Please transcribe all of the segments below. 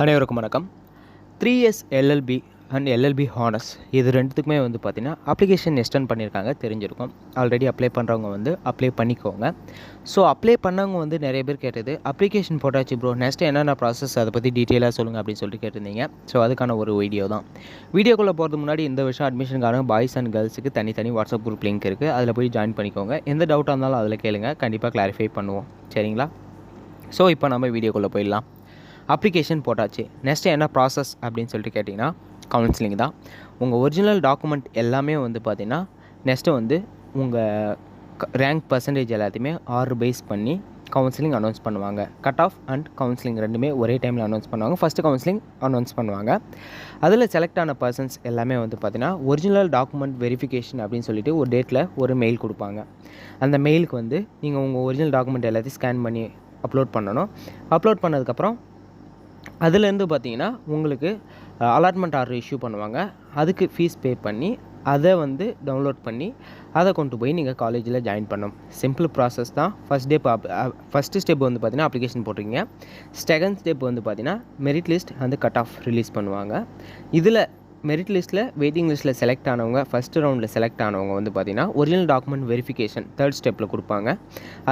அனைவருக்கும் வணக்கம். 3 years LLB and LLB honours இது ரெண்டுத்துக்குமே வந்து பார்த்திங்கன்னா அப்ளிகேஷன் எக்ஸ்டெண்ட் பண்ணியிருக்காங்க, தெரிஞ்சிருக்கும். ஆல்ரெடி அப்ளை பண்ணுறவங்க வந்து அப்ளை பண்ணிக்கோங்க. ஸோ அப்ளை பண்ணவங்க வந்து நிறைய பேர் கேட்டது, அப்ளிகேஷன் போட்டாச்சு ப்ரோ, நெக்ஸ்ட்டு என்னென்ன ப்ராசஸ் அதை பற்றி டீட்டெயிலாக சொல்லுங்கள் அப்படின்னு சொல்லிட்டு கேட்டிருந்தீங்க. ஸோ அதுக்கான ஒரு வீடியோ தான். வீடியோக்குள்ளே போகிறதுக்கு முன்னாடி இந்த வருஷம் அட்மிஷனுக்கான பாய்ஸ் அண்ட் கேர்ள்ஸுக்கு தனித்தனி வாட்ஸ்அப் குரூப் லிங்க் இருக்குது, அதில் போய் ஜாயின் பண்ணிக்கோங்க. எந்த டவுட்டாக இருந்தாலும் அதில் கேளுங்க, கண்டிப்பாக கிளாரிஃபை பண்ணுவோம், சரிங்களா? ஸோ இப்போ நம்ம வீடியோக்குள்ளே போயிடலாம். அப்ளிகேஷன் போட்டாச்சு, நெக்ஸ்ட்டு என்ன ப்ராசஸ் அப்படின்னு சொல்லிட்டு கேட்டிங்கன்னா கவுன்சிலிங் தான். உங்கள் ஒரிஜினல் டாக்குமெண்ட் எல்லாமே வந்து பார்த்திங்கன்னா நெக்ஸ்ட்டு வந்து உங்கள் ரேங்க் பர்சன்டேஜ் எல்லாத்தையுமே ஆர்டர் பேஸ் பண்ணி கவுன்சிலிங் அனௌன்ஸ் பண்ணுவாங்க. கட் ஆஃப் அண்ட் கவுன்சிலிங் ரெண்டுமே ஒரே டைமில் அனௌன்ஸ் பண்ணுவாங்க. ஃபஸ்ட்டு கவுன்சிலிங் அனௌன்ஸ் பண்ணுவாங்க. அதில் செலக்ட் ஆன பர்சன்ஸ் எல்லாமே வந்து பார்த்திங்கன்னா ஒரிஜினல் டாக்குமெண்ட் வெரிஃபிகேஷன் அப்படின்னு சொல்லிட்டு ஒரு டேட்டில் ஒரு மெயில் கொடுப்பாங்க. அந்த மெயிலுக்கு வந்து நீங்கள் உங்கள் ஒரிஜினல் டாக்குமெண்ட் எல்லாத்தையும் ஸ்கேன் பண்ணி அப்லோட் பண்ணணும். அப்லோட் பண்ணதுக்கப்புறம் அதுலேருந்து பார்த்தீங்கன்னா உங்களுக்கு அலாட்மெண்ட் ஆர்டர் இஷ்யூ பண்ணுவாங்க. அதுக்கு ஃபீஸ் பே பண்ணி அதை வந்து டவுன்லோட் பண்ணி அதை கொண்டு போய் நீங்கள் காலேஜில் ஜாயின் பண்ணணும். சிம்பிள் ப்ராசஸ் தான். ஃபஸ்ட்டு ஸ்டெப் வந்து பார்த்தீங்கன்னா அப்ளிகேஷன் போட்டிருக்கீங்க. செகண்ட் ஸ்டெப் வந்து பார்த்தீங்கன்னா மெரிட் லிஸ்ட் வந்து கட் ஆஃப் ரிலீஸ் பண்ணுவாங்க. இதில் மெரிட் லிஸ்ட்டில் வெயிட்டிங் லிஸ்ட்டில் செலக்ட் ஆனவங்க, ஃபஸ்ட்டு ரவுண்டில் செலக்ட் ஆனவங்க வந்து பார்த்திங்கன்னா ஒரிஜினல் டாக்குமெண்ட் வெரிஃபிகேஷன் தேர்ட் ஸ்டெப்பில் கொடுப்பாங்க.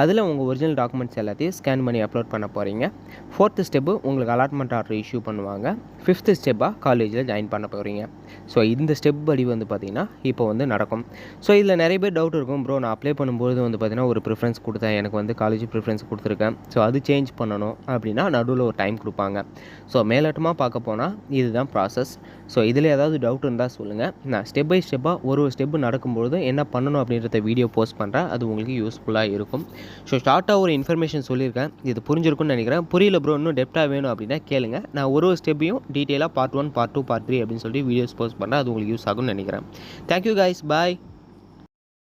அதில் உங்கள் ஒரிஜினல் டாக்குமெண்ட்ஸ் எல்லாத்தையும் ஸ்கேன் பண்ணி அப்லோட் பண்ண போகிறீங்க. ஃபோர்த்து ஸ்டெப்பு உங்களுக்கு அலாட்மெண்ட் ஆர்டர் இஷ்யூ பண்ணுவாங்க. ஃபிஃப்த்து ஸ்டெப்பாக காலேஜில் ஜாயின் பண்ண போகிறீங்க. ஸோ இந்த ஸ்டெப் படி வந்து பார்த்திங்கன்னா இப்போ வந்து நடக்கும். ஸோ இதில் நிறைய பேர் டவுட் இருக்கும், ப்ரோ நான் அப்ளை பண்ணும்போது வந்து பார்த்திங்கன்னா ஒரு ப்ரிஃபரன்ஸ் கொடுத்தேன், எனக்கு வந்து காலேஜ் ப்ரிஃபரன்ஸ் கொடுத்துருக்கேன், ஸோ அது சேஞ்ச் பண்ணணும் அப்படின்னா நடுவில் ஒரு டைம் கொடுப்பாங்க. ஸோ மேலோட்டமாக பார்க்க போனால் இதுதான் ப்ராசஸ். ஸோ இதில் ஏதாவது டவுட் இருந்தால் சொல்லுங்கள். நான் ஸ்டெப் பை ஸ்டெப்பாக ஒரு ஸ்டெப்பு நடக்கும்பொழுது என்ன பண்ணணும் அப்படின்றத வீடியோ போஸ்ட் பண்ணுறேன், அது உங்களுக்கு யூஸ்ஃபுல்லாக இருக்கும். ஸோ ஷார்ட்டாக ஒரு இன்ஃபர்மேஷன் சொல்லியிருக்கேன், இது புரிஞ்சிருக்குன்னு நினைக்கிறேன். புரியல ப்ரோ இன்னும் டெப்த்தாக வேணும் அப்படின்னா கேளுங்க, நான் ஒரு ஸ்டெப்பையும் டீட்டெயிலாக பார்ட் 1 பார்ட் 2 பார்ட் 3 அப்படின்னு சொல்லிட்டு வீடியோஸ் போஸ்ட் பண்ணுறேன், அது உங்களுக்கு யூஸ் ஆகும்னு நினைக்கிறேன். தேங்க்யூ கைஸ், பாய்.